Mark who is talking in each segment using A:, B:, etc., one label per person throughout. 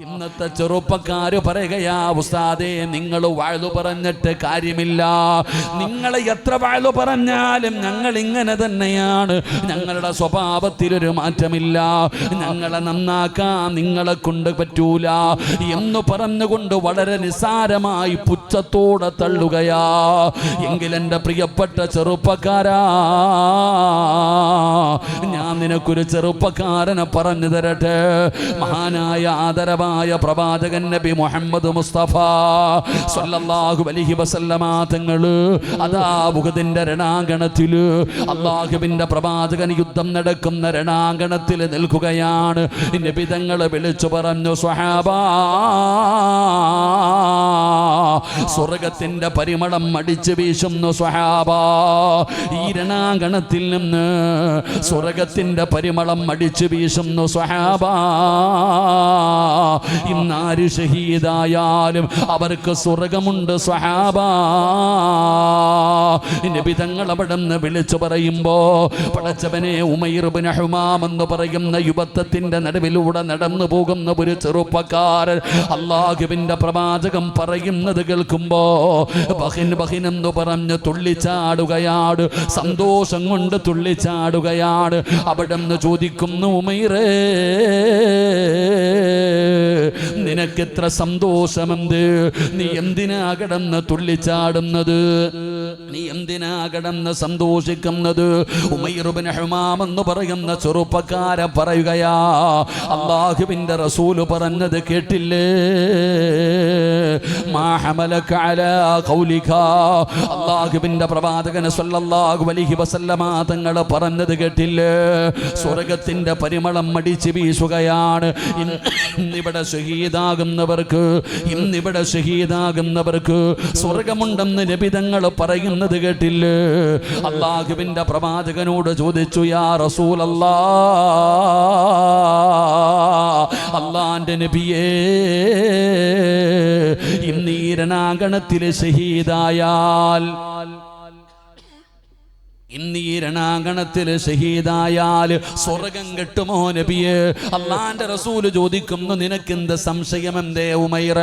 A: ഇന്നത്തെ ചെറുപ്പക്കാര് പറയുകയാ, ഉസ്താദേ നിങ്ങൾ വഅ്ള് പറഞ്ഞിട്ട് കാര്യമില്ല, നിങ്ങൾ എത്ര വഅ്ള് പറഞ്ഞാലും ഞങ്ങൾ ഇങ്ങനെ തന്നെയാണ്, ഞങ്ങളുടെ സ്വഭാവത്തിലൊരു മാറ്റമില്ല, ഞങ്ങളെ നന്നാക്കാൻ നിങ്ങളെ കൊണ്ട് പറ്റൂല എന്ന് പറഞ്ഞുകൊണ്ട് വളരെ നിസ്സാരമായി പുച്ഛത്തോടെ തള്ളുകയാ. എങ്കിലെൻ്റെ പ്രിയപ്പെട്ട ചെറുപ്പക്കാരാ, ഞാൻ നിനക്കൊരു ചെറുപ്പക്കാരനെ പറഞ്ഞു തരട്ടെ. മഹാനായ ആദരവായ പ്രവാചകൻ നബി മുഹമ്മദ് മുസ്തഫ സല്ലല്ലാഹു അലൈഹി വസല്ലമ തങ്ങള് അതാ ഉഹദിന്റെ രണാങ്കണത്തില് അല്ലാഹുവിന്റെ പ്രവാചകൻ യുദ്ധം നടക്കുന്ന രണാങ്കണത്തിൽ നിൽക്കുകയാണ്. നബി തങ്ങളെ വിളിച്ചു പറഞ്ഞു, സ്വഹാബാ, സ്വർഗത്തിന്റെ പരിമളം അടിച്ചു വീശുന്നു സ്വഹാബാ. ഈ രണാങ്കണത്തിൽ നിന്ന് സ്വർഗത്തിന്റെ പരിമളം അടിച്ചു വീശുന്നു സ്വഹാബാ. ഇന്നാര് ഷഹീദായാലും അവർക്ക് സ്വർഗമുണ്ട് സ്വഹാബാ. നബി തങ്ങൾ അവിടെ നിന്ന് വിളിച്ചു പറയുമ്പോ, പടച്ചവനെ, ഉമൈർ ഇബ്നു ഹുമാം എന്ന് പറയുന്ന യുവത്വത്തിന്റെ നടുവിലൂടെ നടന്നു പോകുന്ന ഒരു ചെറുപ്പക്കാരൻ അല്ലാഹുവിന്റെ പ്രവാചകൻ പറയുന്നത് കേൾക്കുമ്പോ ബഹിൻ ബഹിൻ എന്ന് പറഞ്ഞ് തുള്ളിച്ചാടുകയാണ്, സന്തോഷം കൊണ്ട് തുള്ളിച്ചാടുകയാണ്. അവിടെ നിന്ന് ചോദിക്കുന്നു, ഉമൈറേ, നിനക്കെത്ര സന്തോഷമെന്ത്? നീ എന്തിനാ കിടന്ന് തുള്ളിച്ചാടുന്നത്? നീ എന്തിനാ കിടന്ന് സന്തോഷിക്കുന്നത്? ഉമൈർ ഇബ്നു ഹുമാം എന്ന് പറയുന്ന ചെറുപ്പക്കാരൻ പറയുകയാ, അല്ലാഹുവിന്റെ റസൂല് പറഞ്ഞത് കേട്ടില്ലേ? മാ ഹമലക അലാ ഖൗലിക. അല്ലാഹുവിന്റെ പ്രവാചകൻ സല്ലല്ലാഹു അലൈഹി വസല്ലമ തങ്ങൾ പറഞ്ഞത് കേട്ടില്ലേ? സ്വർഗത്തിന്റെ പരിമളം അടിച്ചു വീശുകയാണ്. ഇന്നിവിടെ ഷഹീദാകുന്നവർക്ക് സ്വർഗമുണ്ടെന്ന് നബി തങ്ങൾ പറയുന്നത് കേട്ടില്ലേ? അല്ലാഹുവിന്റെ പ്രവാചകനോട് ചോദിച്ചു, യാ റസൂലല്ലാഹ്, അല്ലാഹുവിന്റെ നബിയേ, ഇന്ന് ഈ രണാങ്കണത്തിൽ ഷഹീദായാൽ സ്വർഗം കിട്ടുമോ നബിയെ? അല്ലാഹുവിന്റെ റസൂല് ചോദിക്കുന്നു, നിനക്കെന്ത് സംശയമെന്തേ ഉമൈർ?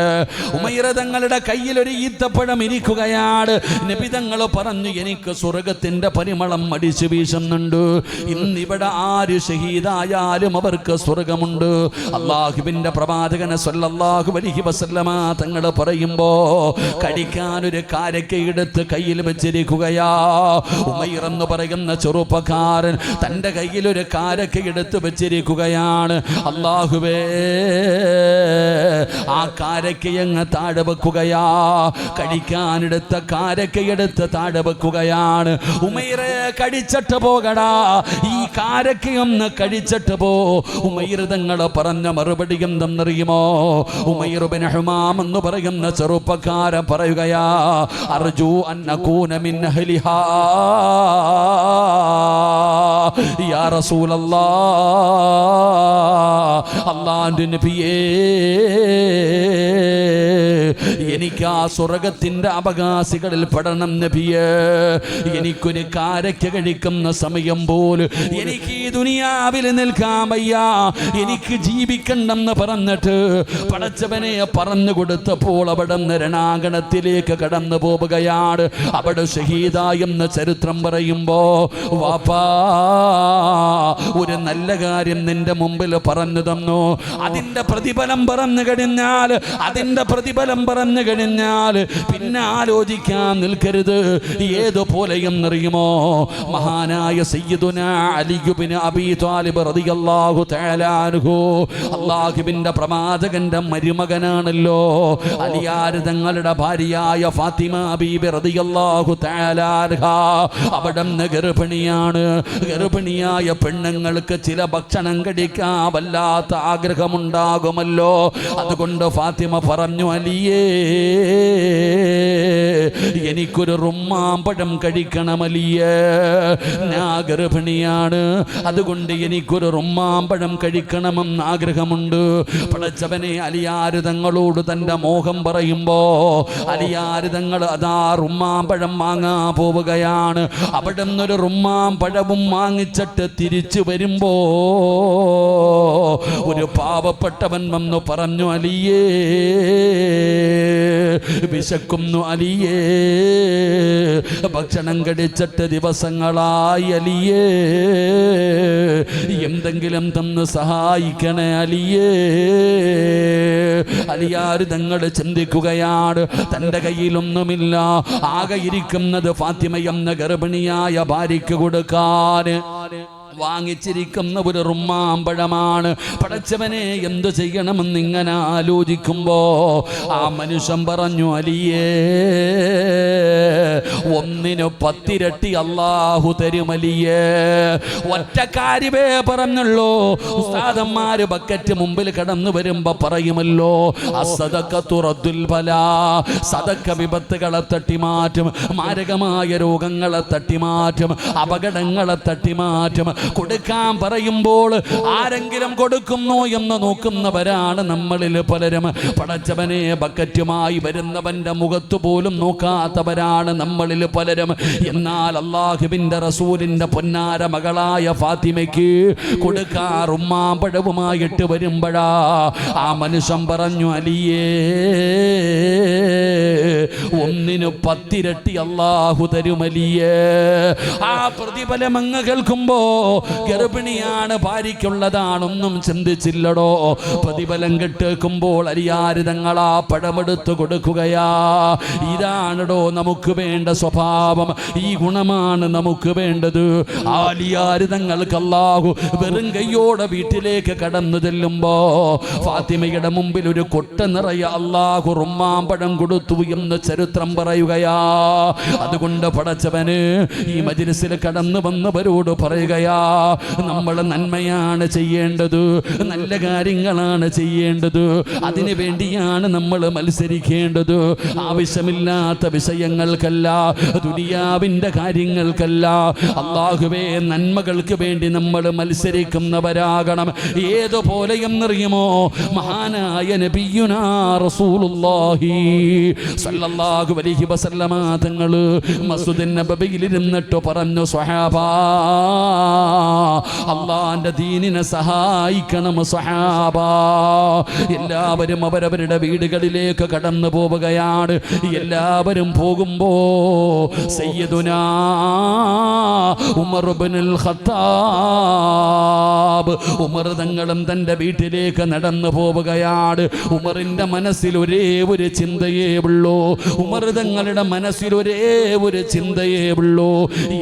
A: ഉമൈർ തങ്ങളുടെ കയ്യിൽ ഒരു ഈത്തപ്പഴം ഇരിക്കുകയാണ്. നബി തങ്ങൾ പറഞ്ഞു, എനിക്ക് സ്വർഗത്തിന്റെ പരിമളം അടിച്ചു വീശുന്നുണ്ട്. ഇന്നിവിടെ ആര് ഷഹീദായാലും അവർക്ക് സ്വർഗമുണ്ട്. അല്ലാഹുവിന്റെ പ്രവാചകൻ സല്ലല്ലാഹു അലൈഹി വസല്ലമ തങ്ങൾ പറയുമ്പോ കടിക്കാനൊരു കാരക്കയെടുത്ത് കയ്യിൽ വെച്ചിരിക്കുകയാ. ഉമൈർ എന്ന് പറയുന്ന ചെറുപ്പക്കാരൻ തന്റെ കയ്യിൽ ഒരു കാരക്ക എടുത്ത് വെച്ചിരിക്കുകയാണ്. അല്ലാഹുവേ, ആ കാരക്കയങ്ങ് താഴെ വെക്കുകയാ. കടിക്കാനെടുത്ത കാരക്കയെടുത്ത് താഴെ വെക്കുകയാണ്. ഉമൈറെ, കടിച്ചിട്ട് പോകടാ, ഈ കാരക്കയൊന്ന് കടിച്ചിട്ട് പോ. ഉമൈർ തങ്ങൾ പറഞ്ഞ മറുപടി എന്തെന്നറിയുമോ? ഉമൈർ ഇബ്നു ഹുമാം എന്ന് പറയുന്ന ചെറുപ്പക്കാരൻ പറയുകയാ, അർജു അൻ അകൂന മിൻ അഹ്ലിഹാ യാ റസൂലല്ലാഹ്, അല്ലാഹുവിന്റെ നബിയേ, എനിക്ക് ആ സ്വർഗത്തിന്റെ അവകാശികളിൽ പെടണം നബിയേ. എനിക്കൊരു കാരക്ക കഴിക്കുന്ന സമയം പോലും എനിക്ക് ഈ ദുനിയാവിൽ നിൽക്കാൻ വയ്യ, എനിക്ക് ജീവിക്കണ്ടെന്ന് പറഞ്ഞിട്ട് പടച്ചവനെ പറഞ്ഞു കൊടുത്തപ്പോൾ അവിടെ രണാങ്കണത്തിലേക്ക് കടന്നു പോവുകയാണ്. അവിടെ ഷഹീദായെന്ന് ചരിത്രം പറയുമ്പോ, വാപ്പാ, ഒരു നല്ല കാര്യം നിന്റെ മുമ്പിൽ പറഞ്ഞു തന്നു, അതിന്റെ പ്രതിഫലം പറഞ്ഞു കഴിഞ്ഞാൽ പിന്നെ ആലോചിക്കാൻ നിൽക്കരുത്. ഏതുപോലെയെന്നറിയുമോ? മഹാനായ സയ്യിദുനാ അലി ഇബ്നു അബീ ത്വാലിബ് റളിയല്ലാഹു തആല അൻഹു, അല്ലാഹുവിന്റെ പ്രവാചകന്റെ മരുമകനാണല്ലോ. അലിയാർ തങ്ങളുടെ ഭാര്യയായ ഫാത്തിമ ബീബി റളിയല്ലാഹു തആല അൻഹാ അവിടുന്ന് ഗർഭിണിയാണ്. ഗർഭിണിയായ പെണ്ണുങ്ങൾക്ക് ചില ഭക്ഷണം കഴിക്കാൻ വല്ലാത്ത ആഗ്രഹമുണ്ടാകുമല്ലോ. അതുകൊണ്ട് ഫാത്തിമ പറഞ്ഞു, അലിയേ, എനിക്കൊരു റുമ്മാമ്പഴം കഴിക്കണമലിയേ, ഞാൻ ഗർഭിണിയാണ്, അതുകൊണ്ട് എനിക്കൊരു റുമ്മാമ്പഴം കഴിക്കണമെന്ന് ആഗ്രഹമുണ്ട്. പടച്ചവനെ, അലിയാർ തങ്ങളോട് തൻ്റെ മോഹം പറയുമ്പോ അലിയാർ തങ്ങൾ അതാ റുമ്മാമ്പഴം വാങ്ങാൻ പോവുകയാണ്. അവിടെ നിന്നൊരു റുമ്മാമ്പഴവും വാങ്ങിച്ചിട്ട് തിരിച്ചു വരുമ്പോ ഒരു പാവപ്പെട്ടവൻ വന്നു പറഞ്ഞു, അലിയേ വിശക്കുന്നു അലിയേ, ഭക്ഷണം കഴിച്ചിട്ട് ദിവസങ്ങളായി അലിയേ, എന്തെങ്കിലും തന്ന് സഹായിക്കണേ അലിയേ. അലിയാർ തങ്ങൾ ചിന്തിക്കുകയാണ്, തൻ്റെ കയ്യിലൊന്നുമില്ല, ആകെ ഇരിക്കുന്നത് ഫാത്തിമ എന്ന ഗർഭിണിയായ ഭാര്യയ്ക്ക് കൊടുക്കാൻ വാങ്ങിച്ചിരിക്കുന്ന ഒരു റുമ്മാമ്പഴമാണ്. പടച്ചവനെ, എന്തു ചെയ്യണമെന്ന് ഇങ്ങനെ ആലോചിക്കുമ്പോ ആ മനുഷ്യൻ പറഞ്ഞു, അലിയേ ഒന്നിനു 10 ഇരട്ടി അല്ലാഹു തരുമലിയേ. ഒറ്റ കാര്യമേ പറഞ്ഞുള്ളൂ. ഉസ്താദന്മാര് ബക്കറ്റ് മുമ്പിൽ കടന്നു വരുമ്പോ പറയുമല്ലോ, അസ്സദഖത്തു റദ്ദുൽ ബലാ, സദഖ വിപത്തുകളെ തട്ടിമാറ്റും, മാരകമായ രോഗങ്ങളെ തട്ടിമാറ്റും, അപകടങ്ങളെ തട്ടിമാറ്റും. കൊടുക്കാൻ പറയുമ്പോൾ ആരെങ്കിലും കൊടുക്കുന്നു എന്ന് നോക്കുന്നവരാണ് നമ്മളിൽ പലരും. പടച്ചവനെ, ബക്കറ്റുമായി വരുന്നവന്റെ മുഖത്ത് പോലും നോക്കാത്തവരാണ് നമ്മളിൽ പലരും. എന്നാൽ അല്ലാഹുവിന്റെ റസൂലിന്റെ പൊന്നാര മകളായ ഫാത്തിമയ്ക്ക് കൊടുക്കാൻ റുമ്മാമ്പഴവുമായിട്ട് വരുമ്പോഴാ ആ മനുഷ്യൻ പറഞ്ഞു, അലിയേ ഒന്നിനു 10 ഇരട്ടി അല്ലാഹു തരുമലിയേ. ആ പ്രതിഫലം അങ്ങ് കേൾക്കുമ്പോ ഗർഭിണിയാണ്, ഭാര്യയ്ക്കുള്ളതാണൊന്നും ചിന്തിച്ചില്ലടോ. പ്രതിഫലം കേൾക്കുമ്പോൾ അലിയാർ തങ്ങളാ പഴമെടുത്ത് കൊടുക്കുകയാ. ഇതാണടോ നമുക്ക് വേണ്ട സ്വഭാവം, ഈ ഗുണമാണ് നമുക്ക് വേണ്ടത്. അലിയാർ തങ്ങൾക്ക് അല്ലാഹു വെറും കയ്യോടെ വീട്ടിലേക്ക് കടന്നു ചെല്ലുമ്പോ ഫാത്തിമയുടെ മുമ്പിൽ ഒരു കൊട്ട നിറയെ അല്ലാഹു റുമ്മാമ്പഴം കൊടുത്തു എന്ന് ചരിത്രം പറയുകയാ. അതുകൊണ്ട് പടച്ചവന് ഈ മജ്‌ലിസിൽ കടന്നു വന്നവരോട് പറയുകയാ, നമ്മൾ നന്മയാണ് ചെയ്യേണ്ടത്, നല്ല കാര്യങ്ങളാണ് ചെയ്യേണ്ടത്, അതിനു വേണ്ടിയാണ് നമ്മൾ മത്സരിക്കേണ്ടത്. ആവശ്യമില്ലാത്ത വിഷയങ്ങൾക്കല്ല, ദുനിയാവിൻ്റെ കാര്യങ്ങൾക്കല്ല. അല്ലാഹുവേ, നന്മകൾക്ക് വേണ്ടി നമ്മൾ മത്സരിക്കുന്നവരാകണം. ഏതുപോലെ എന്നറിയുമോ? മഹാനായ നബിയുനാ റസൂലുള്ളാഹി സ്വല്ലല്ലാഹു അലൈഹി വസല്ലമ തങ്ങൾ മസ്ജിദുൻ നബവിയിൽ ഇരുന്നിട്ട് പറഞ്ഞു, സ്വഹാബാ, അള്ളാന്റെ ദീനിനെ സഹായിക്കണം സ്വഹാബാ. എല്ലാവരും അവരവരുടെ വീടുകളിലേക്ക് കടന്നു പോവുകയാണ്. എല്ലാവരും പോകുമ്പോ സയ്യിദുനാ ഉമർ ഇബ്നുൽ ഖത്താബ്, ഉമർ തങ്ങളും തൻ്റെ വീട്ടിലേക്ക് നടന്നു പോവുകയാണ്. ഉമറിന്റെ മനസ്സിൽ ഒരേ ഒരു ചിന്തയേ ഉള്ളൂ. ഉമർ തങ്ങളുടെ മനസ്സിൽ ഒരേ ഒരു ചിന്തയേ ഉള്ളൂ.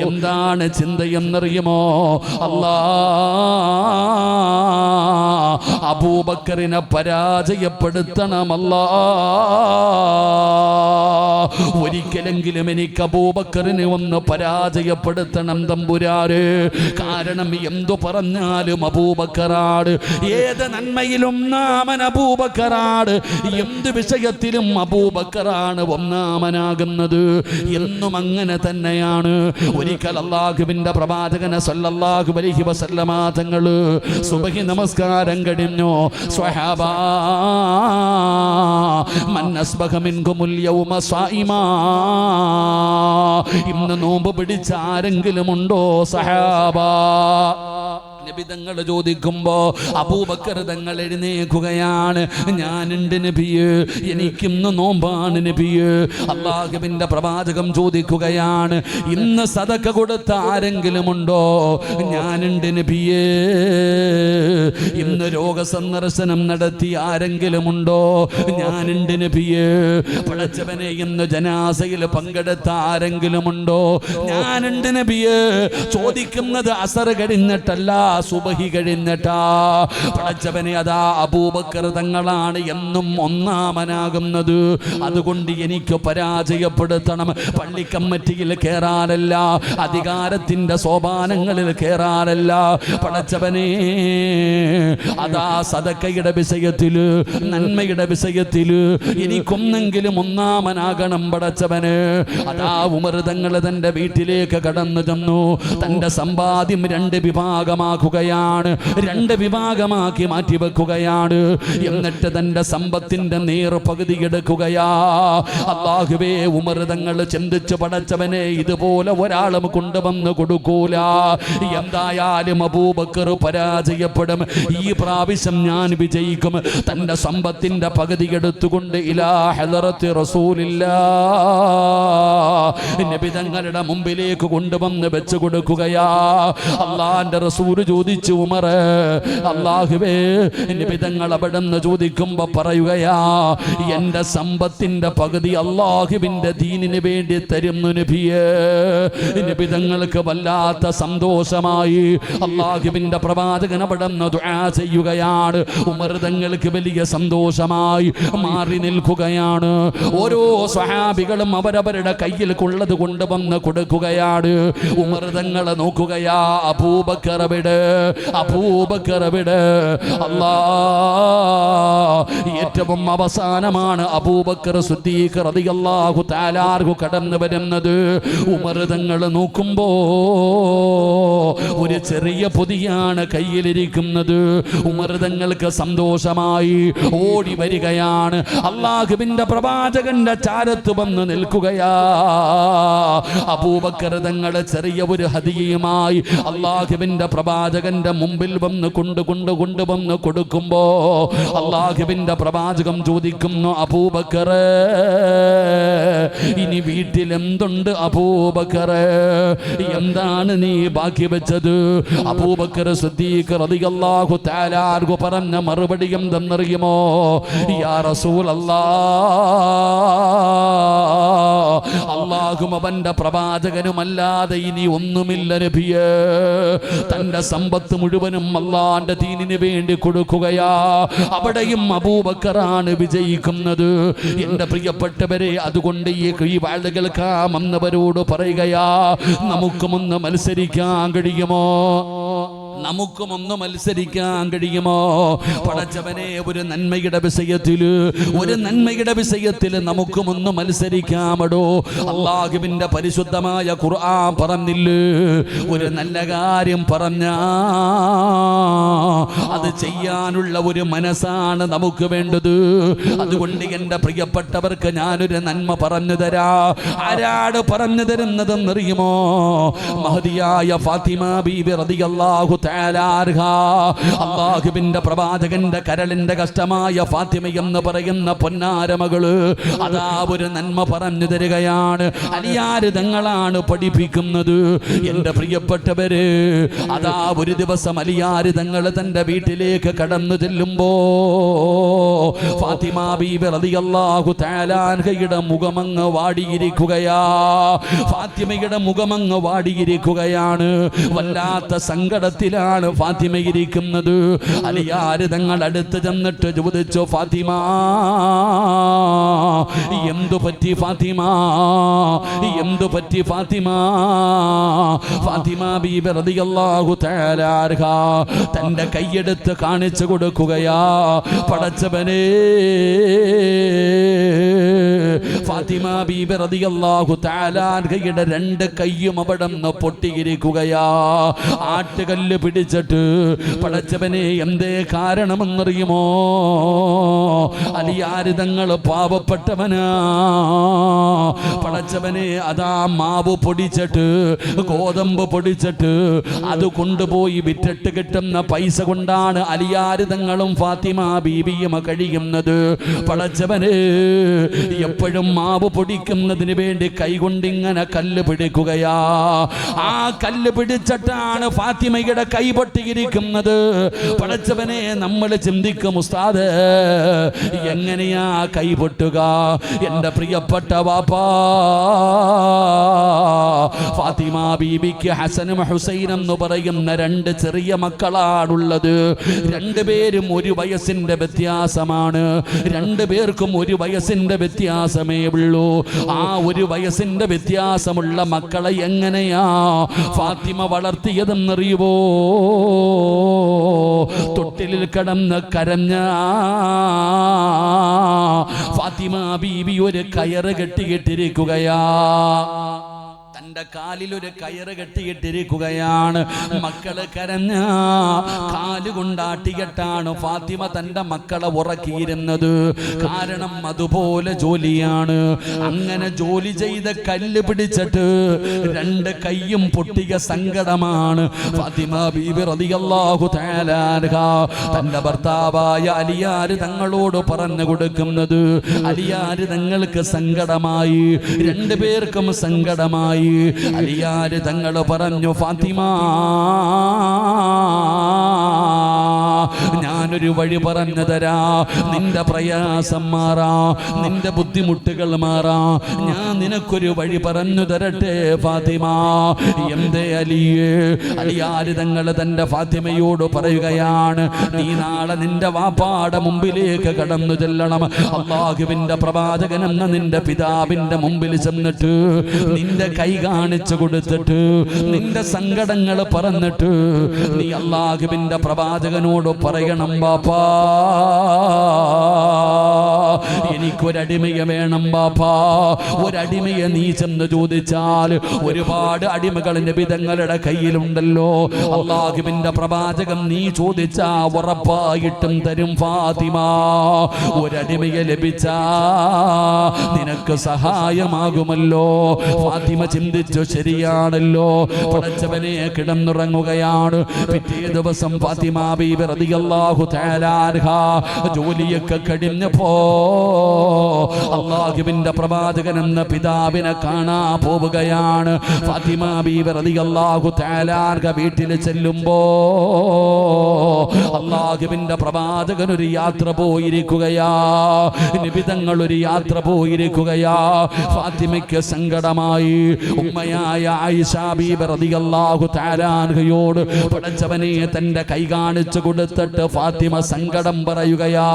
A: എന്താണ് ചിന്തയെന്നറിയുമോ? അല്ലാ, അബൂബക്കറിനെ പരാജയപ്പെടുത്തണമല്ലാ. ഒരിക്കലെങ്കിലും എനിക്ക് അബൂബക്കറിനെ ഒന്ന് പരാജയപ്പെടുത്തണം തമ്പുരാര്. കാരണം എന്തു പറഞ്ഞാലും അബൂബക്കറാണ്. ഏത് നന്മയിലും ഒന്നാമൻ അബൂബക്കറാണ്. എന്ത് വിഷയത്തിലും അബൂബക്കറാണ് ഒന്നാമനാകുന്നത്. എന്നും അങ്ങനെ തന്നെയാണ്. ഒരിക്കൽ അല്ലാഹുവിന്റെ പ്രവാചകനെ സ്വല്ലല്ലാഹു അലൈഹി വസല്ലമ തങ്ങൾ സുബ്ഹി നമസ്കാരം കഴിഞ്ഞു. സ്വഹാബാ, മൻ അസ്ബഹ മിൻകുമുൽ യൗമ സായിമാ, ഇന്ന് നോമ്പ് പിടിച്ച ആരെങ്കിലും ഉണ്ടോ സഹാബാ? നബി തങ്ങൾ ചോദിക്കുമ്പോ അബൂബക്കർ തങ്ങൾ എഴുന്നേൽക്കുകയാണ്. ഞാനുണ്ട് നബിയേ, എനിക്കിന്ന് നോമ്പാണ് നബിയേ. അല്ലാഹുവിന്റെ പ്രവാചകം ചോദിക്കുകയാണ്, ഇന്ന് സദഖ കൊടുത്ത ആരെങ്കിലും ഉണ്ടോ? ഞാനുണ്ട് നബിയേ. ഇന്ന് രോഗസന്ദർശനം നടത്തി ആരെങ്കിലും ഉണ്ടോ? ഞാനുണ്ട് നബിയേ. പടച്ചവനെ, ഇന്ന് ജനാസയിൽ പങ്കെടുത്ത ആരെങ്കിലും ഉണ്ടോ? ഞാനുണ്ട് നബിയേ. ചോദിക്കുന്നത് അസർ കഴിഞ്ഞിട്ടല്ല, സുബഹി കഴിഞ്ഞിട്ടാ പടച്ചവനെ അതാ അബൂബക്കർ തങ്ങളാണ് എന്നും ഒന്നാമനാകുന്നത്. അതുകൊണ്ട് എനിക്ക് പരാജയപ്പെടുത്തണം. പള്ളി കമ്മിറ്റിയിൽ കയറാനല്ല, അധികാരത്തിന്റെ സോപാനങ്ങളിൽ കയറാനല്ല. പടച്ചവനെ അതാ സദക്കയുടെ വിഷയത്തില്, നന്മയുടെ വിഷയത്തില് എനിക്കൊന്നെങ്കിലും ഒന്നാമനാകണം പടച്ചവന്. അതാ ഉമർ തങ്ങൾ തന്റെ വീട്ടിലേക്ക് കടന്നു ചെന്നു. തന്റെ സമ്പാദ്യം 2 വിഭാഗമാക്കുകയാണ്, 2 വിഭാഗമാക്കി മാറ്റിവെക്കുകയാണ്. എന്നിട്ട് തന്റെ സമ്പത്തിന്റെ പകുതി എടുക്കുകയാ. അല്ലാഹുവേ, ഉമർ തങ്ങൾ ചിന്തിച്ചു, പടച്ചവനെ ഇതുപോലെ ഒരാളും കൊണ്ടുവന്ന് കൊടുക്കൂല. എന്തായാലും അബൂബക്കർ പരാജയപ്പെടും, ഈ പ്രാവശ്യം ഞാൻ വിജയിക്കും. തന്റെ സമ്പത്തിന്റെ പകുതി എടുത്തുകൊണ്ട് ഇലാ ഹദറത്തി റസൂലില്ലാഹ് നബി തങ്ങളുടെ മുമ്പിലേക്ക് കൊണ്ടുവന്ന് വെച്ചു കൊടുക്കുകയാ. അള്ളാന്റെ റസൂൽ ചോദിച്ചു, ഉമർ, അല്ലാഹുവേ, നബി തങ്ങൾ അവിടുന്ന് ചോദിക്കുമ്പോ പറയുകയാ, എന്റെ സമ്പത്തിന്റെ പകുതി അല്ലാഹുവിന്റെ ദീനിന് വേണ്ടി തരുന്നു നബിയേ. നബി തങ്ങൾക്ക് വല്ലാത്ത സന്തോഷമായി. അല്ലാഹുവിന്റെ പ്രവാചകൻ അവിടുന്ന് ദുആ ചെയ്യുകയാണ്. ഉമർ തങ്ങൾക്ക് വലിയ സന്തോഷമായി, മാറി നിൽക്കുകയാണ്. ഓരോ സ്വഹാബികളും അവരവരുടെ കയ്യിൽ കൊള്ളത് കൊണ്ടുവന്ന് കൊടുക്കുകയാണ്. ഉമർ തങ്ങളെ നോക്കുകയാ, അബൂബക്കർ വിട്, അബൂബക്കർ വിട്. അല്ലാ, ഏറ്റവും അവസാനമാണ് അബൂബക്കർ സിദ്ദീഖ് റളിയല്ലാഹു തആല അൻഹു കടന്നു വരുന്നത്. ഉമർ തങ്ങൾ നോക്കുമ്പോ ഒരു ചെറിയ പൊതിയാണ് കയ്യിലിരിക്കുന്നത്. ഉമർ തങ്ങൾക്ക് സന്തോഷമായി, ഓടി വരികയാണ്. അല്ലാഹുവിന്റെ പ്രവാചകന്റെ ചാരത്ത് വന്ന് നിൽക്കുകയാ. അബൂബക്കർ തങ്ങൾ ചെറിയ ഒരു ഹദിയയുമായി അല്ലാഹുവിന്റെ പ്രവാചകന്റെ മുമ്പിൽ വന്ന് കൊണ്ടുവന്ന് കൊടുക്കുമ്പോ അല്ലാഹുവിന്റെ പ്രവാചകൻ ചോദിക്കുന്നു, അബൂബക്കർ, ഇനി വീട്ടിൽ എന്തുണ്ട് അബൂബക്കർ? എന്താണ് നീ ബാക്കി വെച്ചത്? അബൂബക്കർ സിദ്ദീഖ് റളിയല്ലാഹു തആല അൻഹു പറഞ്ഞ മറുപടി എന്തെന്നറിയുമോ? യാ റസൂലല്ലാഹ്, അല്ലാഹും അവന്റെ പ്രവാചകനുമല്ലാതെ ഇനി ഒന്നുമില്ല നബിയേ. തന്റെ സമ്പത്ത് മുഴുവനും അല്ലാഹുവിന്റെ ദീനിന് വേണ്ടി കൊടുക്കുകയാ. അവിടെയും അബൂബക്കറാണ് വിജയിക്കുന്നത്. എന്റെ പ്രിയപ്പെട്ടവരെ, അതുകൊണ്ട് ഈ വാഴ്ച കേൾക്കാമെന്നവരോട് പറയുകയാ, നമുക്കുമൊന്ന് മത്സരിക്കാൻ കഴിയുമോ? നമുക്കുമൊന്ന് മത്സരിക്കാൻ കഴിയുമോ? പടച്ചവനെ, ഒരു നന്മയുടെ വിഷയത്തിൽ നമുക്കുമൊന്ന് മത്സരിക്കാമടോ. അല്ലാഹുവിന്റെ പരിശുദ്ധമായ ഖുർആൻ പറഞ്ഞില്ലേ, ഒരു നല്ല കാര്യം പറഞ്ഞാ അത് ചെയ്യാനുള്ള ഒരു മനസ്സാണ് നമുക്ക് വേണ്ടത്. അതുകൊണ്ട് എന്റെ പ്രിയപ്പെട്ടവർക്ക് ഞാനൊരു നന്മ പറഞ്ഞു തരാ. ആരാട് പറഞ്ഞു തരുന്നതെന്നറിയുമോ? മഹദിയായ ഫാത്തിമ ബീബി റളിയല്ലാഹു തആല അൻഹാ. അല്ലാഹുവിന്റെ പ്രവാചകന്റെ കരളിന്റെ കഷ്ടമായ ഫാത്തിമ എന്ന് പറയുന്ന പൊന്നാര മകള് അതാ ഒരു നന്മ പറഞ്ഞു തരികയാണ്. അലിയാര് തങ്ങളാണ് പഠിപ്പിക്കുന്നത്. എന്റെ പ്രിയപ്പെട്ടവര്, അതാ ഒരു ദിവസം അലിയാര് തങ്ങൾ തന്റെ വീട്ടിലേക്ക് കടന്നു ചെല്ലുമ്പോ ഫാത്തിമ ബീബി റളിയല്ലാഹു തആല അൻഹയുടെ മുഖമങ്ങ് വാടിയിരിക്കുകയാ. ഫാത്തിമയുടെ മുഖമങ്ങ് വാടിയിരിക്കുകയാണ്. വല്ലാത്ത സങ്കടത്തിലാണ് ഫാത്തിമ ഇരിക്കുന്നത്. അലിയാര് തങ്ങൾ അടുത്ത് ചെന്നിട്ട് ചോദിച്ചു, ഫാത്തിമ, എന്തു പറ്റി ഫാത്തിമ? എന്തു പറ്റി ഫാത്തിമ? ഫാത്തിമ ബീബി റളിയല്ലാഹു തആല അൻഹാ തന്റെ കൈയെടുത്ത് കാണിച്ചു കൊടുക്കുകയാ. പടച്ചവനേ, ഫാത്തിമ ബീബി റളിയല്ലാഹു തആല അൻഹയുടെ 2 കൈയും അവിടുന്ന് പൊട്ടിയിരിക്കുകയാ. ആട്ടുകല്ല് പിടിച്ചിട്ട്. പടച്ചവനെ, എന്തേ കാരണമെന്നറിയുമോ? അലിയാര് തങ്ങൾ പാവപ്പെട്ടവനാ. പടച്ചവനെ, അതാ മാവ് പൊടിച്ചിട്ട്, ഗോതമ്പ് പൊടിച്ചിട്ട് അത് കൊണ്ടുപോയി വിറ്റിട്ട് കിട്ടുന്ന പൈസ കൊണ്ടാണ് അലിയാര് തങ്ങളും ഫാത്തിമ ബീബിയും കഴിയുന്നത്. പടച്ചവനെ, എപ്പോഴും മാവ് പൊടിക്കുന്നതിന് വേണ്ടി കൈകൊണ്ടിങ്ങനെ കല്ല് പിടിക്കുകയാ. ആ കല്ല് പിടിച്ചിട്ടാണ് ഫാത്തിമയുടെ കൈ പൊട്ടിയിരിക്കുന്നത്. പടച്ചവനെ, നമ്മൾ ചിന്തിക്കും ഉസ്താദ് എങ്ങനെയാ കൈ പൊട്ടുക? എന്റെ പ്രിയപ്പെട്ട വാപ്പാ, ഫാത്തിമ ബീബിക്ക് ഹസനും ഹുസൈനും എന്ന് പറയുന്ന 2 ചെറിയ മക്കളാണുള്ളത്. 2 പേരും 1 വയസ്സിന്റെ വ്യത്യാസമാണ്. 2 പേർക്കും 1 വയസ്സിന്റെ വ്യത്യാസമേ ഉള്ളൂ. ആ 1 വയസ്സിന്റെ വ്യത്യാസമുള്ള മക്കളെ എങ്ങനെയാ ഫാത്തിമ വളർത്തിയതെന്നറിയുവോ? തൊട്ടിലിൽ കിടന്ന് കരഞ്ഞ ഫാത്തിമ ബീബി ഒരു കയറ് കെട്ടിയിട്ടിരിക്കുകയാ. തന്റെ കാലിൽ ഒരു കയറ് കെട്ടിയിട്ടിരിക്കുകയാണ്. മക്കള് കരഞ്ഞ കാലുകൊണ്ടാട്ടിയിട്ടാണ് ഫാത്തിമ തന്റെ മക്കളെ ഉറക്കിയിരുന്നത്. കാരണം അതുപോലെ ജോലിയാണ്. അങ്ങനെ ജോലി ചെയ്ത കല്ല് പിടിച്ചിട്ട് 2 കൈയും പൊട്ടിയ സങ്കടമാണ് ഫാത്തിമ ബീബി റളിയല്ലാഹു തആല അൻഹ തന്റെ ഭർത്താവായ അലിയാർ തങ്ങളോട് പറഞ്ഞു കൊടുക്കുന്നത്. അലിയാർ തങ്ങൾക്ക് സങ്കടമായി, 2 പേർക്കും സങ്കടമായി. അലിയാർ തങ്ങൾ പറഞ്ഞു, ഫാത്തിമ, ഞാനൊരു വഴി പറഞ്ഞു തരാ, നിന്റെ പ്രയാസം മാറാ, നിന്റെ ബുദ്ധിമുട്ടുകൾ മാറാ. ഞാൻ നിനക്കൊരു വഴി പറഞ്ഞു തരട്ടെ ഫാത്തിമ. എന്തേ അലിയേ? അലിയാർ തങ്ങൾ തന്റെ ഫാത്തിമയോട് പറയുകയാണ്, നീ നാളെ നിന്റെ വാപ്പാടെ മുമ്പിലേക്ക് കടന്നു ചെല്ലണം. അല്ലാഹുവിന്റെ പ്രവാചകൻ എന്ന നിന്റെ പിതാവിന്റെ മുമ്പിൽ ചെന്നിട്ട് നിന്റെ കൈ കാണിച്ചു കൊടുത്തിട്ട് നിന്റെ സങ്കടങ്ങൾ പറഞ്ഞിട്ട് നീ അല്ലാഹുവിന്റെ പ്രവാചകനോട് പറയണം, ബാപ്പാ, എനിക്കൊരടിമയെ വേണം ബാപ്പാ. ഒരടിമയെ നീ ചെന്ന് ചോദിച്ചാൽ ഒരുപാട് അടിമകൾ നബി തങ്ങളുടെ കയ്യിലുണ്ടല്ലോ. അല്ലാഹുവിന്റെ പ്രവാചകൻ നീ ചോദിച്ചാ ഉറപ്പായിട്ടും തരും ഫാത്തിമ. ഒരടിമയെ ലഭിച്ചാ നിനക്ക് സഹായമാകുമല്ലോ. ഫാത്തിമ ചിന്തിച്ചു, ശരിയാണല്ലോ. പടച്ചവനെ, കിടന്നുറങ്ങുകയാണ്. പിറ്റേ ദിവസം ഫാത്തിമ ബീബി റളിയല്ലാഹു തആല അൻഹ ജോലിയൊക്കെ കഴിഞ്ഞപ്പോ അല്ലാഹുവിന്റെ പ്രവാചകൻ എന്ന പിതാവിനെ കാണാൻ പോവുകയാണ്. ഫാത്തിമ ബീബി റളിയല്ലാഹു തആല അൻഹ വീട്ടിൽ ചെല്ലുമ്പോ അല്ലാഹുവിന്റെ പ്രവാചകൻ ഒരു യാത്ര പോയിരിക്കുകയാ. നബി തങ്ങൾ ഒരു യാത്ര പോയിരിക്കുകയാ. ഫാത്തിമയ്ക്ക് സങ്കടമായി. ഉമ്മയായ ആയിഷ ബീബി റളിയല്ലാഹു തആല അൻഹയോട് പടച്ചവനെ തന്റെ കൈ കാണിച്ചു കൊടുത്തിട്ട് ഫാത്തിമ സങ്കടം പറയുകയാ.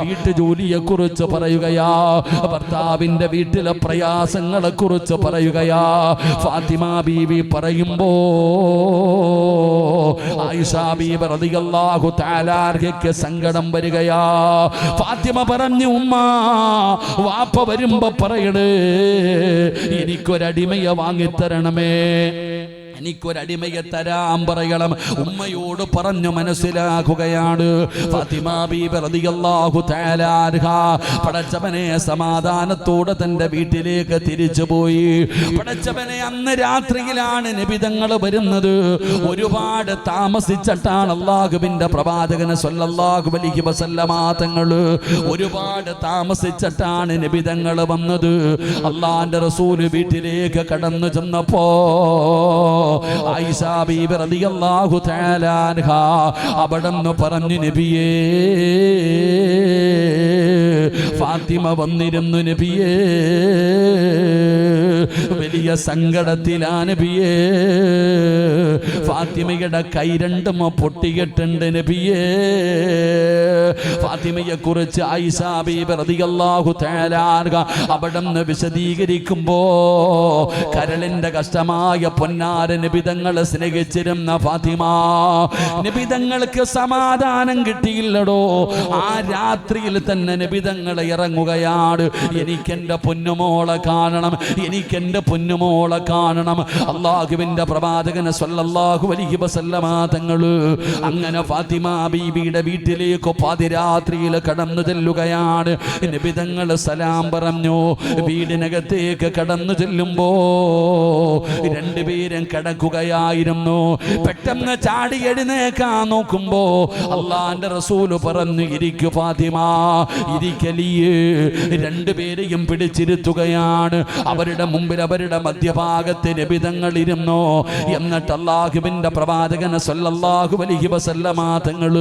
A: വീട്ടു ജോലിയെ കുറിച്ച് പറയുകയാ. ഭർത്താവിന്റെ വീട്ടിലെ പ്രയാസങ്ങളെ കുറിച്ച് പറയുകയാ. ഫാത്തിമ ബീബി പറയുമ്പോ ആയിഷ ബീബി റളിയല്ലാഹു തആല അൻഹയ്ക്ക് സങ്കടം വരികയാ. ഫാത്തിമ പറഞ്ഞു, ഉമ്മ, വാപ്പ വരുമ്പോ പറയണേ എനിക്കൊരടിമയെ വാങ്ങിത്തരണമേ, എനിക്കൊരടിമയെ തരാൻ പറയണം. ഉമ്മയോട് പറഞ്ഞു മനസ്സിലാക്കുകയാണ്. ഫാത്തിമ ബീബി റളിയല്ലാഹു തആല അൻഹ പടച്ചവനെ സമാധാനത്തോടെ തന്റെ വീട്ടിലേക്ക് തിരിച്ചുപോയി. പടച്ചവനെ, അന്ന് രാത്രിയിലാണ് നബിതങ്ങൾ വരുന്നത്. ഒരുപാട് താമസിച്ചിട്ടാണ് അല്ലാഹുവിന്റെ പ്രവാചകൻ സ്വല്ലല്ലാഹു അലൈഹി വസല്ലമ തങ്ങൾ ഒരുപാട് താമസിച്ചിട്ടാണ് നബിതങ്ങൾ വന്നത്. അല്ലാഹുവിന്റെ റസൂൽ വീട്ടിലേക്ക് കടന്നു ചെന്നപ്പോ ആയിഷ ബീബി റളിയല്ലാഹു തആല അൻഹ അവിടെന്ന് പറഞ്ഞു, നബിയേ, ഫാത്തിമ വന്നിരുന്നു നബിയേ, വലിയ സങ്കടത്തിലാണ് നബിയേ, ഫാത്തിമയുടെ കൈ രണ്ടും പൊട്ടിയിട്ടുണ്ട് നബിയേ. ഫാത്തിമയെ കുറിച്ച് ആയിഷ ബീബി റളിയല്ലാഹു തആല അൻഹ അവിടെന്ന് വിശദീകരിക്കുമ്പോ കരളിന്റെ കഷ്ടമായ പൊന്നാര നബിതങ്ങളെ സ്നേഹിച്ചിരുന്ന ഫാത്തിമ, നബിതങ്ങൾക്ക് സമാധാനം കിട്ടിയില്ലടോ. ആ രാത്രിയിൽ തന്നെ നബിതങ്ങളെ ഇറങ്ങുകയാണ്. എനിക്കെന്റെ പൊന്നുമോളെ കാണണം, എനിക്കെന്റെ പൊന്നുമോളെ കാണണം. അല്ലാഹുവിന്റെ പ്രവാചകൻ സ്വല്ലല്ലാഹു അലൈഹി വസല്ലമ തങ്ങള് അങ്ങനെ ഫാത്തിമ ബീബിയുടെ വീട്ടിലേക്ക് പാതിരാത്രിയിൽ കടന്നു ചെല്ലുകയാണ്. നബിതങ്ങൾ സലാം പറഞ്ഞു. വീടിനകത്തേക്ക് കടന്നു ചെല്ലുമ്പോ 2 പേരും കിടക്കുകയായിരുന്നു. പെട്ടെന്ന് ചാടി എഴുന്നേക്കാൻ നോക്കുമ്പോ അള്ളാന്റെ റസൂല് പറഞ്ഞു, ഇരിക്കു ഫാത്തിമ, ഇരിക്കു രണ്ടുപേരെയും പിടിച്ചിരുത്തുകയാണ്. അവരുടെ മുമ്പിൽ അവരുടെ മധ്യഭാഗത്ത് നബി തങ്ങൾ ഇരുന്നു. എന്നിട്ട് അല്ലാഹുവിന്റെ പ്രവാചകൻ സല്ലല്ലാഹു അലൈഹി വസല്ലമ തങ്ങൾ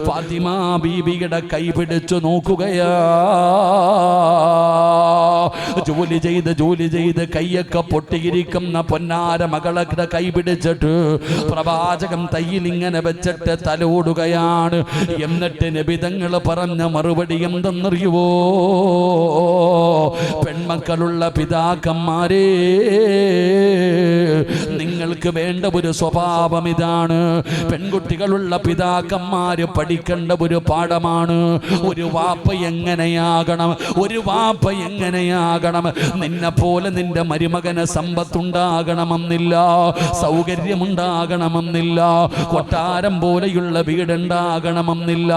A: ഫാത്തിമ ബീബിയുടെ കൈ പിടിച്ചു നോക്കുകയാ. ജോലി ചെയ്ത് കൈയൊക്കെ പൊട്ടിയിരിക്കുന്ന പൊന്നാര മകളെ കൈ പിടിച്ചിട്ട് പ്രവാചകൻ തയ്യിൽ ഇങ്ങനെ വെച്ചിട്ട് തലോടുകയാണ്. എന്നിട്ട് നബി തങ്ങൾ പറഞ്ഞ മറുപടി എന്തെന്നറിയുവോ? പെൺമക്കളുള്ള പിതാക്കന്മാരെ, നിങ്ങൾക്ക് വേണ്ട ഒരു സ്വഭാവം ഇതാണ്. പെൺകുട്ടികളുള്ള പിതാക്കന്മാര് പഠിക്കേണ്ട ഒരു പാഠമാണ്. ഒരു വാപ്പ എങ്ങനെയാകണം, നിന്നെ പോലെ നിന്റെ മരുമകന് സമ്പത്തുണ്ടാകണമെന്നില്ല, സൗകര്യമുണ്ടാകണമെന്നില്ല, കൊട്ടാരം പോലെയുള്ള വീടുണ്ടാകണമെന്നില്ല.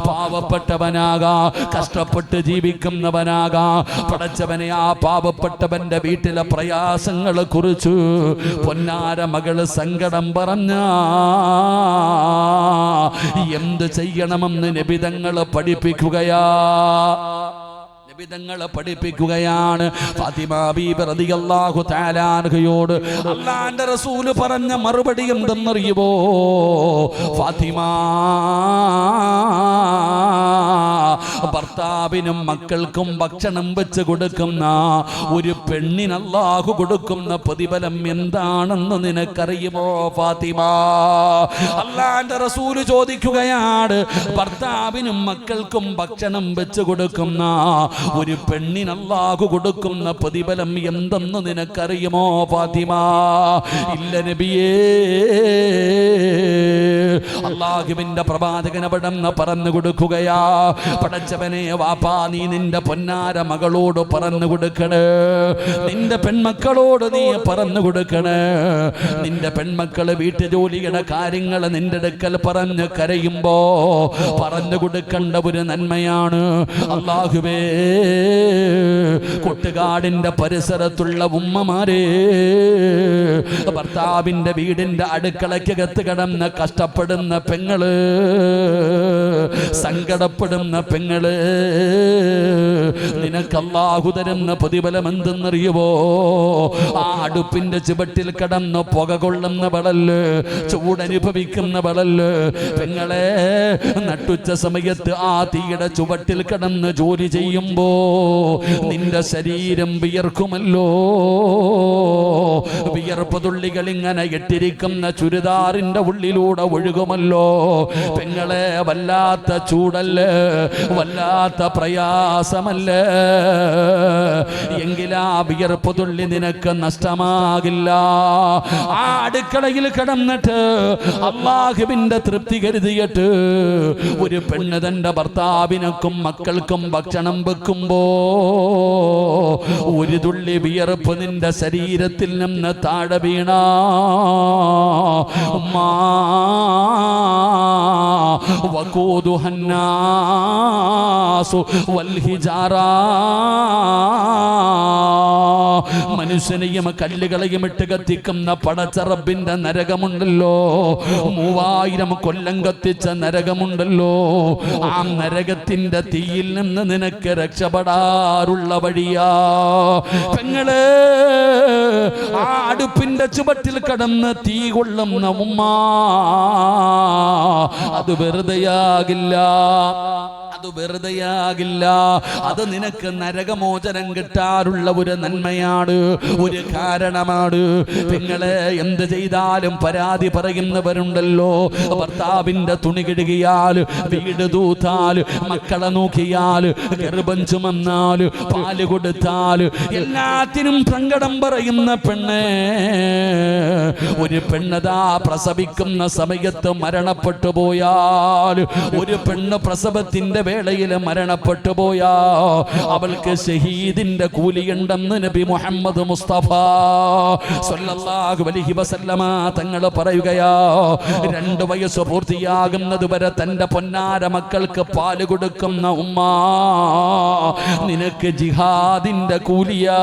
A: പാവപ്പെട്ടവനാകാ, കഷ്ടപ്പെട്ട് ജീവിക്കുന്നവനാകാ. പടച്ചവനെ, ആ പാവപ്പെട്ടവന്റെ വീട്ടിലെ പ്രയാസങ്ങളെ കുറിച്ച് പൊന്നാര മകള് സങ്കടം പറഞ്ഞ എന്ത് ചെയ്യണമെന്ന് നബിതങ്ങളെ പഠിപ്പിക്കുകയാണ്. ഫാത്തിമ ബീബി റളിയല്ലാഹു തആല അൻഹയോട് അല്ലാഹുവിന്റെ റസൂൽ പറഞ്ഞ മറുപടി എന്തെന്നറിയുമോ? ഫാത്തിമ, ഭർത്താവിനും മക്കൾക്കും ഭക്ഷണം വെച്ച് കൊടുക്കുന്ന ഒരു പെണ്ണിന് അല്ലാഹു കൊടുക്കുന്ന പ്രതിഫലം എന്താണെന്ന് നിനക്കറിയുമോ ഫാത്തിമ? അല്ലാഹുവിന്റെ റസൂൽ ചോദിക്കുകയാണ്, ഭർത്താവിനും മക്കൾക്കും ഭക്ഷണം വെച്ച് കൊടുക്കുന്ന ഒരു പെണ്ണിന് അല്ലാഹു കൊടുക്കുന്ന പ്രതിഫലം എന്തെന്ന് നിനക്കറിയുമോ ഫാത്തിമ? ഇല്ല നബിയേ. അല്ലാഹുവിന്റെ പ്രവാചകൻ അവിടെന്ന് പറഞ്ഞു കൊടുക്കുകയാ, പടച്ചവനെ വാപ്പാ, നീ നിന്റെ പൊന്നാര മകളോട് പറഞ്ഞു കൊടുക്കണേ, നിന്റെ പെൺമക്കളോട് നീ പറഞ്ഞു കൊടുക്കണേ. നിന്റെ പെൺമക്കള് വീട്ടുജോലിയുടെ കാര്യങ്ങൾ നിന്റെ അടുക്കൽ പറഞ്ഞ് കരയുമ്പോ പറഞ്ഞു കൊടുക്കേണ്ട ഒരു നന്മയാണ്. അല്ലാഹുവേ, കൊട്ടുകാടിന്റെ പരിസരത്തുള്ള ഉമ്മമാരെ, ഭർത്താവിന്റെ വീടിന്റെ അടുക്കളയ്ക്കകത്ത് കിടന്ന് കഷ്ടപ്പെടുന്ന പെങ്ങള്, സങ്കടപ്പെടുന്ന പെങ്ങള്, നിനക്ക് അല്ലാഹു തരുന്ന പ്രതിഫലം എന്തെന്നറിയുവോ? ആ അടുപ്പിന്റെ ചുവട്ടിൽ കിടന്ന് പുക കൊള്ളുന്നവളല്ല്, ചൂടനുഭവിക്കുന്നവളല്ല് പെങ്ങളെ. നട്ടുച്ച സമയത്ത് ആ തീയുടെ ചുവട്ടിൽ കിടന്ന് ജോലി ചെയ്യുമ്പോ നിന്റെ ശരീരം വിയർക്കുമല്ലോ. വിയർപ്പ് തുള്ളികൾ ഇങ്ങനെ ഇട്ടിരിക്കുന്ന ചുരിദാറിന്റെ ഉള്ളിലൂടെ ഒഴുകുമല്ലോ പെങ്ങളെ. വല്ലാത്ത ചൂടല്ലേ, വല്ലാത്ത പ്രയാസമല്ലേ. എങ്കിലാ വിയർപ്പ് തുള്ളി നിനക്ക് നഷ്ടമാകില്ല. ആ അടുക്കളയിൽ കിടന്നിട്ട് അല്ലാഹുവിന്റെ തൃപ്തി കരുതിയിട്ട് ഒരു പെണ്ണ് തന്റെ ഭർത്താവിനക്കും മക്കൾക്കും ഭക്ഷണം വെക്കുമ്പോ ഒരു തുള്ളി വിയർപ്പ് നിന്റെ ശരീരത്തിൽ നിന്ന് താഴെ വീണ വഖൂദുഹന്നാസു വൽഹിജാറ, മനുഷ്യനെയും കല്ലുകളെയും ഇട്ട് കത്തിക്കുന്ന പടച്ച റബ്ബിന്റെ നരകമുണ്ടല്ലോ, 3000 കൊല്ലം കത്തിച്ച നരകമുണ്ടല്ലോ. ആ നരകത്തിന്റെ തീയിൽ നിന്ന് നിനക്ക് രക്ഷപ്പെടാറുള്ള വഴിയാ പെങ്ങളെ. ആ അടുപ്പിന്റെ ചുവട്ടിൽ കടന്ന് തീ കൊള്ളുന്ന ഉമ്മ, അത് വെറുതെയാകില്ല, അത് വെറുതെയാകില്ല. അത് നിനക്ക് നരകമോചനം കിട്ടാറുള്ള ഒരു നന്മയാണ്, ഒരു കാരണമാണ്. നിങ്ങളെ എന്ത് ചെയ്താലും പരാതി പറയുന്നവരുണ്ടല്ലോ. ഭർത്താവിന്റെ തുണി കഴുകിയാൽ, വീട് തൂത്താൽ, മക്കളെ നോക്കിയാൽ, ഗർഭം ചുമന്നാൽ, പാല് കൊടുത്താൽ, എല്ലാത്തിനും സങ്കടം പറയുന്ന പെണ്ണെ. ഒരു പെണ്ണതാ പ്രസവിക്കുന്ന സമയത്ത് മരണപ്പെട്ടു പോയാൽ, ഒരു പെണ്ണ് പ്രസവത്തിന്റെ വേളയിൽ മരണപ്പെട്ടു പോയാ അവൾക്ക് ഷഹീദിന്റെ കൂലിയുണ്ടെന്ന് നബി മുഹമ്മദ് മുസ്തഫ സ്വല്ലല്ലാഹു അലൈഹി വസല്ലമ തങ്ങൾ പറയുകയാ. 2 വയസ്സ് പൂർത്തിയാകുന്നത് വരെ തന്റെ പൊന്നാര മക്കൾക്ക് പാല് കൊടുക്കുന്ന ഉമ്മ നിനക്ക് ജിഹാദിന്റെ കൂലിയാ.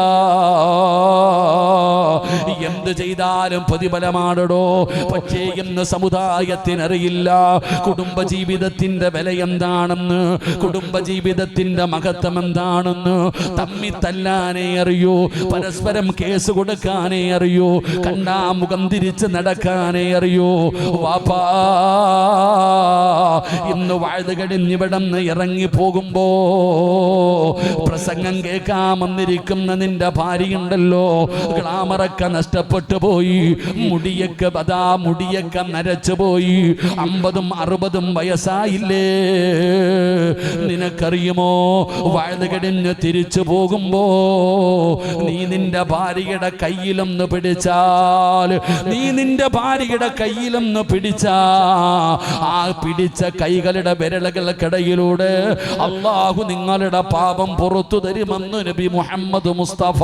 A: എന്ത് ചെയ്താലും പ്രതിഫലമാണോ? പക്ഷേ ഇന്ന് സമുദായത്തിനറിയില്ല കുടുംബജീവിതത്തിന്റെ വില എന്താണെന്ന്, കുടുംബജീവിതത്തിന്റെ മഹത്വം എന്താണെന്ന്. തമ്മി തല്ലാനേ അറിയൂ, പരസ്പരം കേസ് കൊടുക്കാനേ അറിയൂ, കണ്ടാ മുഖം തിരിച്ച് നടക്കാനേ അറിയൂ. വാപ്പാ ഇന്ന് വാഴ്ത് കഴിഞ്ഞിവിടന്ന് ഇറങ്ങി പോകുമ്പോ പ്രസംഗം കേൾക്കാൻ വന്നിരിക്കുന്ന നിന്റെ ഭാര്യയുണ്ടല്ലോ, ഗ്ലാമറൊക്കെ നഷ്ടപ്പെട്ടു പോയി, മുടിയൊക്കെ നരച്ചു പോയി, 50ഉം 60ഉം വയസ്സായില്ലേ. നിനക്കറിയുമോ വാഴ്ത് കഴിഞ്ഞ് തിരിച്ചു പോകുമ്പോ നീ നിന്റെ ഭാര്യയുടെ കയ്യിലൊന്ന് പിടിച്ചാൽ, നീ നിന്റെ ഭാര്യയുടെ കയ്യിലൊന്ന് പിടിച്ചാ ആ പിടിച്ച കൈകളുടെ വിരലുകൾക്കിടയിലൂടെ അള്ളാഹു നിങ്ങളുടെ പാപം പുറത്തു തരുമെന്ന് നബി മുഹമ്മദ് മുസ്തഫ.